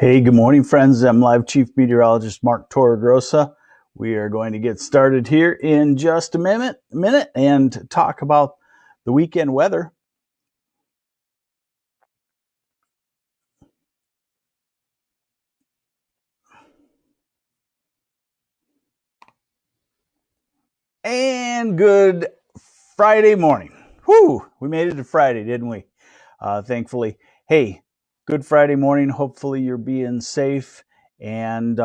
Hey, good morning, friends. I'm MLive Chief Meteorologist Mark Torregrossa. We are going to get started here in just a minute and talk about the weekend weather. And good Friday morning. Whew, we made it to Friday, didn't we? Thankfully. Hey, good Friday morning. Hopefully you're being safe. And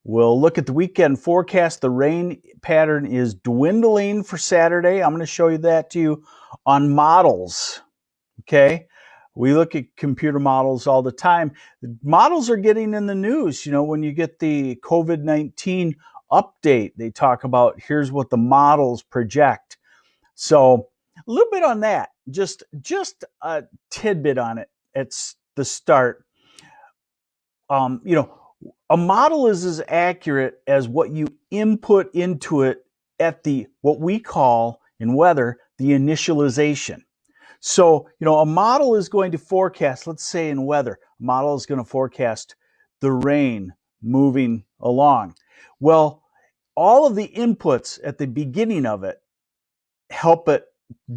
we'll look at the weekend forecast. The rain pattern is dwindling for Saturday. I'm going to show you that to you on models. Okay. We look at computer models all the time. Models are getting in the news. You know, when you get the COVID-19 update, they talk about here's what the models project. So a little bit on that, just a tidbit on it at the start. A model is as accurate as what you input into it at what we call in weather, the initialization. So, a model is going to forecast, let's say in weather, a model is going to forecast the rain moving along. Well, all of the inputs at the beginning of it help it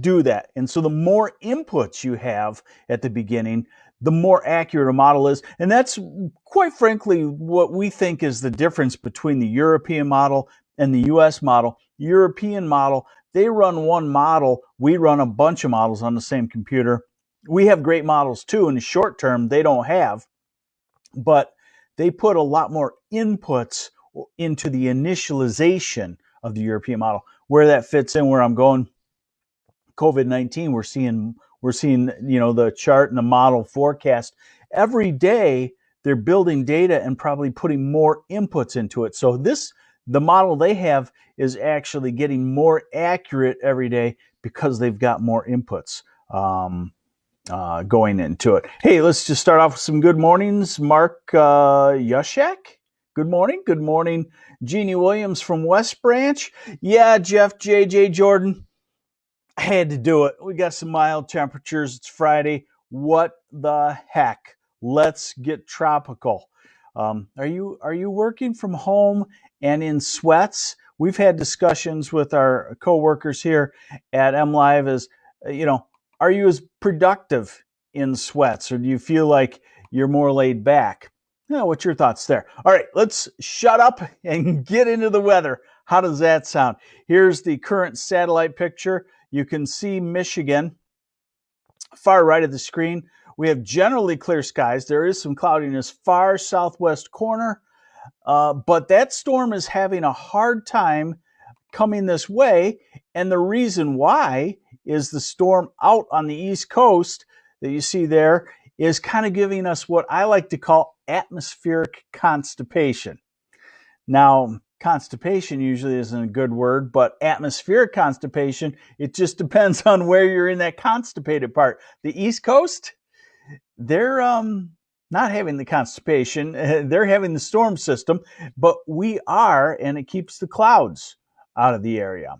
do that. And so the more inputs you have at the beginning, the more accurate a model is. And that's quite frankly what we think is the difference between the European model and the US model. European model, they run one model. We run a bunch of models on the same computer. We have great models too. In the short term, they don't have, but they put a lot more inputs into the initialization of the European model. Where that fits in, where I'm going, COVID-19, we're seeing, the chart and the model forecast every day. They're building data and probably putting more inputs into it. So the model they have is actually getting more accurate every day because they've got more inputs going into it. Hey, let's just start off with some good mornings. Mark Yushak, good morning. Good morning. Jeannie Williams from West Branch. Yeah, Jeff, JJ Jordan. I had to do it. We got some mild temperatures. It's Friday. What the heck? Let's get tropical. Are you working from home and in sweats? We've had discussions with our coworkers here at MLive as, are you as productive in sweats, or do you feel like you're more laid back? What's your thoughts there? All right, let's shut up and get into the weather. How does that sound? Here's the current satellite picture. You can see Michigan far right of the screen. We have generally clear skies. There is some cloudiness far southwest corner, but that storm is having a hard time coming this way. And the reason why is the storm out on the East Coast that you see there is kind of giving us what I like to call atmospheric constipation. Now, constipation usually isn't a good word, but atmospheric constipation, it just depends on where you're in that constipated part. The East Coast, they're not having the constipation. They're having the storm system, but we are, and it keeps the clouds out of the area.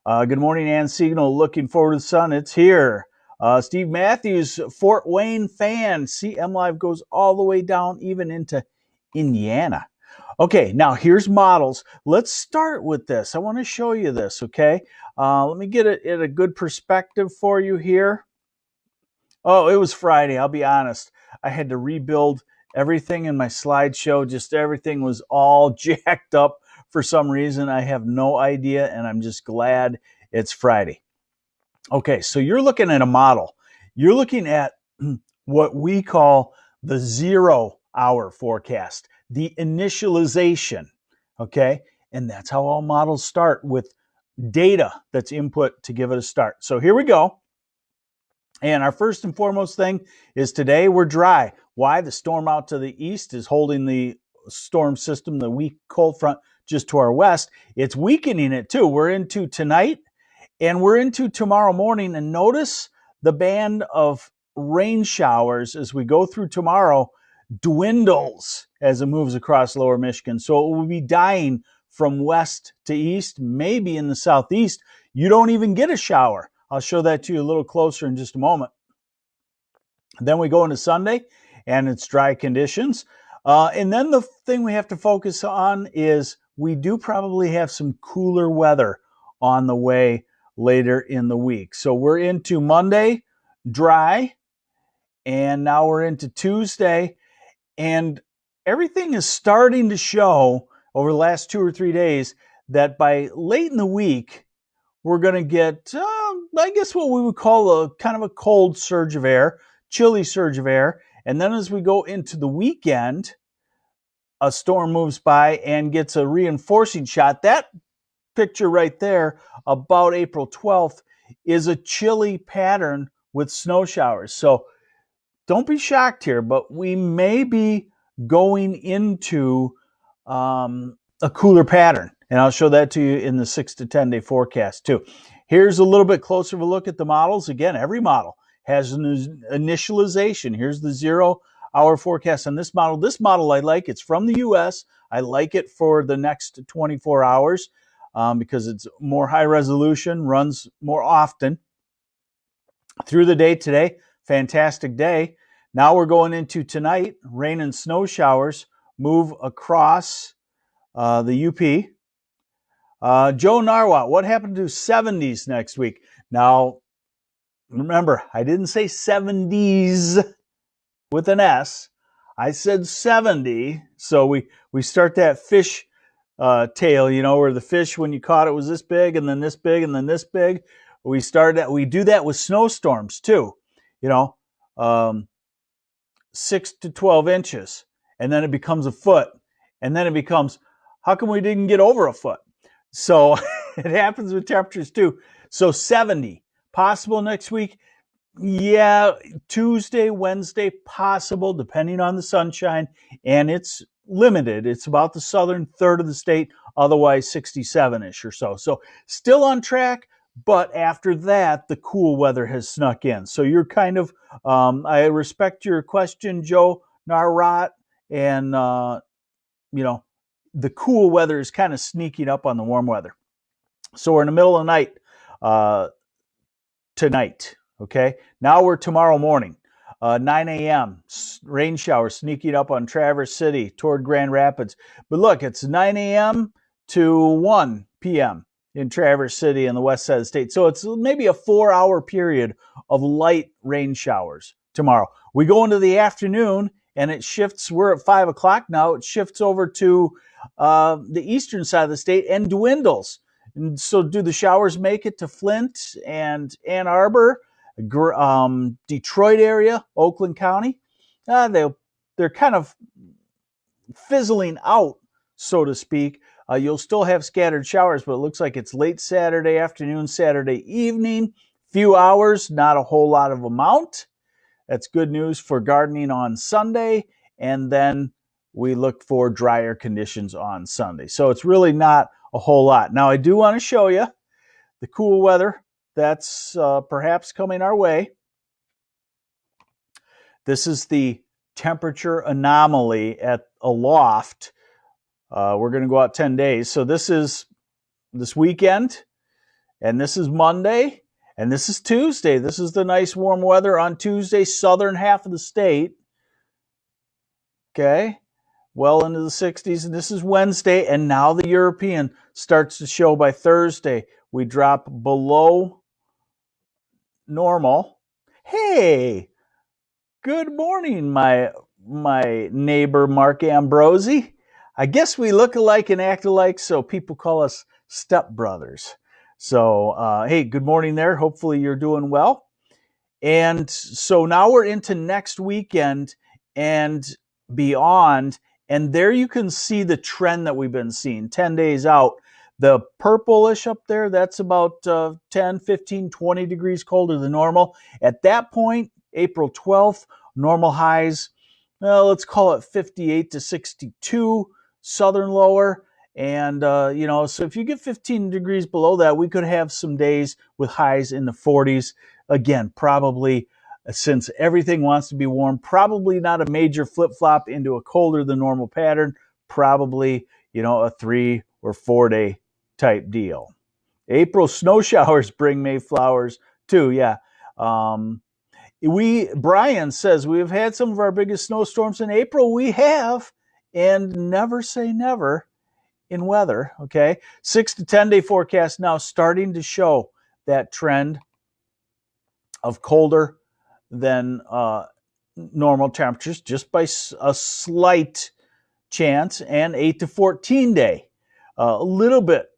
Good morning, Ann Signal. Looking forward to the sun. It's here. Steve Matthews, Fort Wayne fan. See, MLive goes all the way down even into Indiana. Okay, now here's models. Let's start with this. I want to show you this, okay? Let me get it in a good perspective for you here. Oh, it was Friday, I'll be honest. I had to rebuild everything in my slideshow. Just everything was all jacked up for some reason. I have no idea, and I'm just glad it's Friday. Okay, so you're looking at a model. You're looking at what we call the 0 hour forecast, the initialization, okay? And that's how all models start, with data that's input to give it a start. So here we go. And our first and foremost thing is today we're dry. Why? The storm out to the east is holding the storm system, the weak cold front, just to our west. It's weakening it too. We're into tonight and we're into tomorrow morning. And notice the band of rain showers as we go through tomorrow dwindles as it moves across lower Michigan. So it will be dying from west to east, maybe in the southeast. You don't even get a shower. I'll show that to you a little closer in just a moment. Then we go into Sunday, and it's dry conditions. And then the thing we have to focus on is we do probably have some cooler weather on the way later in the week. So we're into Monday, dry, and now we're into Tuesday, and everything is starting to show over the last 2 or 3 days that by late in the week, we're going to get, I guess, what we would call a kind of a cold surge of air, chilly surge of air. And then as we go into the weekend, a storm moves by and gets a reinforcing shot. That picture right there, about April 12th, is a chilly pattern with snow showers. So don't be shocked here, but we may be going into a cooler pattern. And I'll show that to you in the 6 to 10 day forecast too. Here's a little bit closer of a look at the models. Again, every model has an initialization. Here's the 0 hour forecast on this model. This model I like. It's from the US. I like it for the next 24 hours because it's more high resolution, runs more often. Through the day today, fantastic day. Now we're going into tonight. Rain and snow showers move across the UP. Joe Narwa, what happened to 70s next week? Now, remember, I didn't say 70s with an S. I said 70. So we start that fish tail, where the fish, when you caught it, was this big and then this big and then this big. We do that with snowstorms too, 6 to 12 inches, and then it becomes a foot, and then it becomes, how come we didn't get over a foot? So it happens with temperatures too. So 70 possible next week. Yeah, Tuesday, Wednesday possible, depending on the sunshine, and it's limited. It's about the southern third of the state, otherwise 67-ish or so. So still on track, but after that, the cool weather has snuck in. So you're kind of, I respect your question, Joe Narrat, and, the cool weather is kind of sneaking up on the warm weather. So we're in the middle of the night tonight, okay? Now we're tomorrow morning, 9 a.m., rain shower sneaking up on Traverse City toward Grand Rapids. But look, it's 9 a.m. to 1 p.m. in Traverse City in the west side of the state. So it's maybe a 4-hour period of light rain showers tomorrow. We go into the afternoon and it shifts. We're at 5 o'clock now. It shifts over to the eastern side of the state and dwindles. And so do the showers make it to Flint and Ann Arbor, Detroit area, Oakland County? They're kind of fizzling out, so to speak. You'll still have scattered showers, but it looks like it's late Saturday afternoon, Saturday evening. Few hours, not a whole lot of amount. That's good news for gardening on Sunday. And then we look for drier conditions on Sunday. So it's really not a whole lot. Now, I do want to show you the cool weather that's perhaps coming our way. This is the temperature anomaly at Aloft. We're going to go out 10 days. So this is this weekend, and this is Monday, and this is Tuesday. This is the nice warm weather on Tuesday, southern half of the state. Okay, well into the 60s, and this is Wednesday, and now the European starts to show by Thursday. We drop below normal. Hey, good morning, my neighbor Mark Ambrosi. I guess we look alike and act alike, so people call us stepbrothers. So, hey, good morning there. Hopefully you're doing well. And so now we're into next weekend and beyond. And there you can see the trend that we've been seeing 10 days out. The purplish up there, that's about 10, 15, 20 degrees colder than normal. At that point, April 12th, normal highs, well, let's call it 58 to 62, southern lower. And, so if you get 15 degrees below that, we could have some days with highs in the 40s. Again, probably, since everything wants to be warm, probably not a major flip-flop into a colder than normal pattern. Probably, a 3 or 4 day type deal. April snow showers bring May flowers too, yeah. Brian says we've had some of our biggest snowstorms in April. We have, and never say never in weather. Okay, 6 to 10 day forecast now starting to show that trend of colder than normal temperatures, just by a slight chance, and 8 to 14 day, a little bit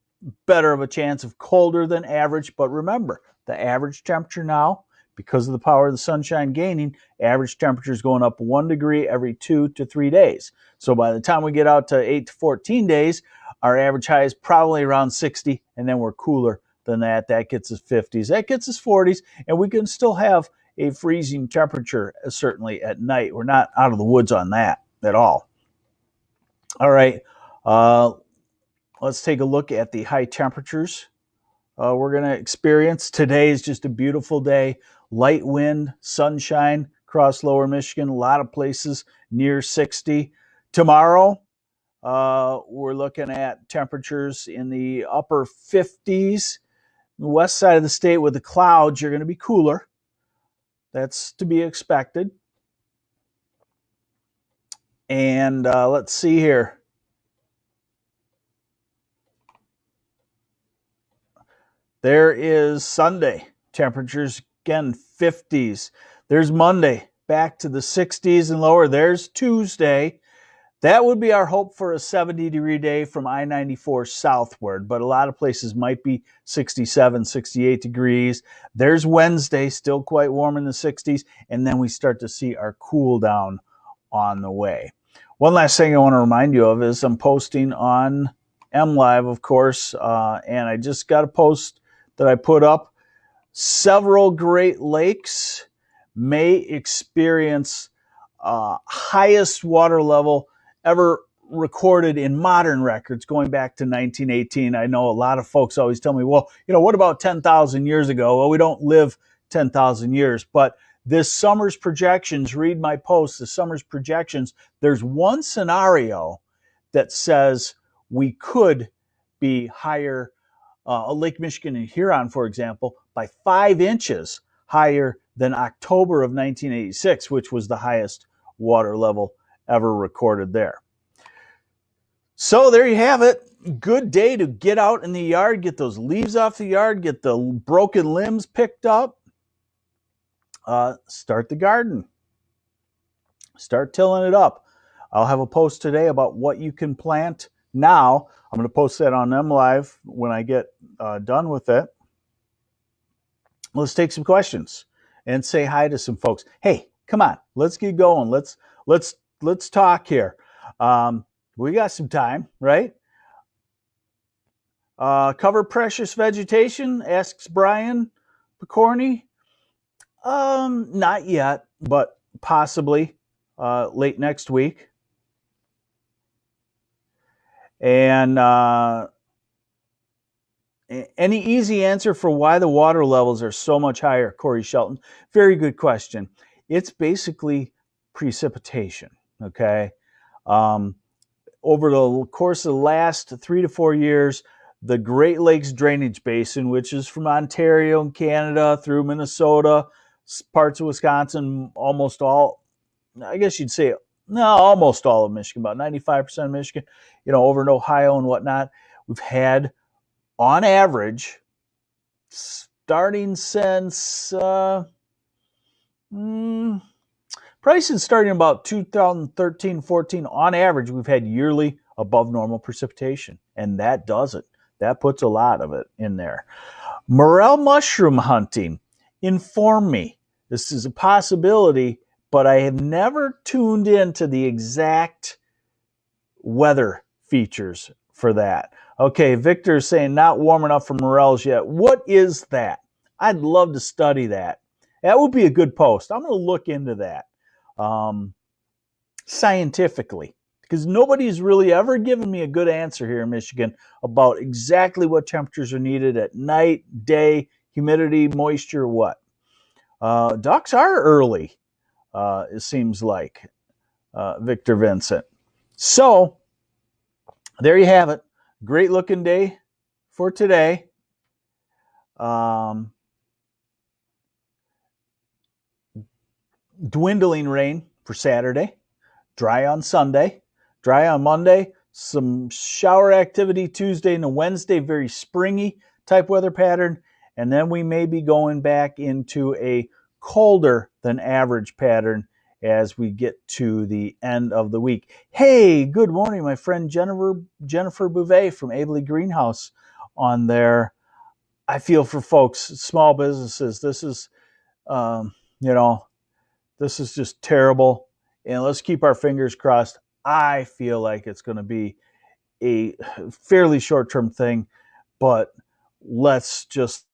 better of a chance of colder than average. But remember, the average temperature now, because of the power of the sunshine gaining, average temperature is going up 1 degree every 2 to 3 days. So by the time we get out to 8 to 14 days, our average high is probably around 60, and then we're cooler than that. That gets us 50s, that gets us 40s, and we can still have a freezing temperature, certainly at night. We're not out of the woods on that at all. All right, let's take a look at the high temperatures we're going to experience. Today is just a beautiful day. Light wind, sunshine across lower Michigan, a lot of places near 60. Tomorrow, we're looking at temperatures in the upper 50s. The west side of the state with the clouds, you're going to be cooler. That's to be expected. And let's see here. There is Sunday. Temperatures, again, 50s. There's Monday, back to the 60s and lower. There's Tuesday. That would be our hope for a 70-degree day from I-94 southward, but a lot of places might be 67, 68 degrees. There's Wednesday, still quite warm in the 60s, and then we start to see our cool down on the way. One last thing I want to remind you of is I'm posting on MLive, of course, and I just got a post that I put up. Several Great Lakes may experience highest water level ever recorded in modern records going back to 1918. I know a lot of folks always tell me, well, what about 10,000 years ago? Well, we don't live 10,000 years, but this summer's projections, read my post, the summer's projections, there's one scenario that says we could be higher, Lake Michigan and Huron, for example, by 5 inches higher than October of 1986, which was the highest water level ever recorded there. So there you have it. Good day to get out in the yard, get those leaves off the yard, get the broken limbs picked up, start the garden, start tilling it up. I'll have a post today about what you can plant now. I'm going to post that on MLive when I get done with it. Let's take some questions and say hi to some folks. Hey, come on, let's get going. Let's talk here. We got some time, right? Cover precious vegetation, asks Brian Picorni. Not yet, but possibly late next week. And any easy answer for why the water levels are so much higher, Corey Shelton? Very good question. It's basically precipitation, okay? Over the course of the last 3 to 4 years, the Great Lakes Drainage Basin, which is from Ontario and Canada through Minnesota, parts of Wisconsin, almost all, I guess you'd say, no, almost all of Michigan, about 95% of Michigan, over in Ohio and whatnot, we've had, on average, starting since prices starting about 2013-14, on average, we've had yearly above normal precipitation, and that does it. That puts a lot of it in there. Morel mushroom hunting. Inform me. This is a possibility, but I have never tuned into the exact weather features for that. Okay, Victor is saying not warm enough for morels yet. What is that? I'd love to study that. That would be a good post. I'm going to look into that scientifically, because nobody's really ever given me a good answer here in Michigan about exactly what temperatures are needed at night, day, humidity, moisture, what. Ducks are early, it seems like, Victor Vincent. So, there you have it. Great looking day for today. dwindling rain for Saturday, dry on Sunday, dry on Monday, some shower activity Tuesday and Wednesday, very springy type weather pattern. And then we may be going back into a colder than average pattern as we get to the end of the week. Hey, good morning, my friend Jennifer Bouvet from Abley Greenhouse on there. I feel for folks, small businesses. This is, you know, this is just terrible. And let's keep our fingers crossed. I feel like it's going to be a fairly short-term thing, but let's just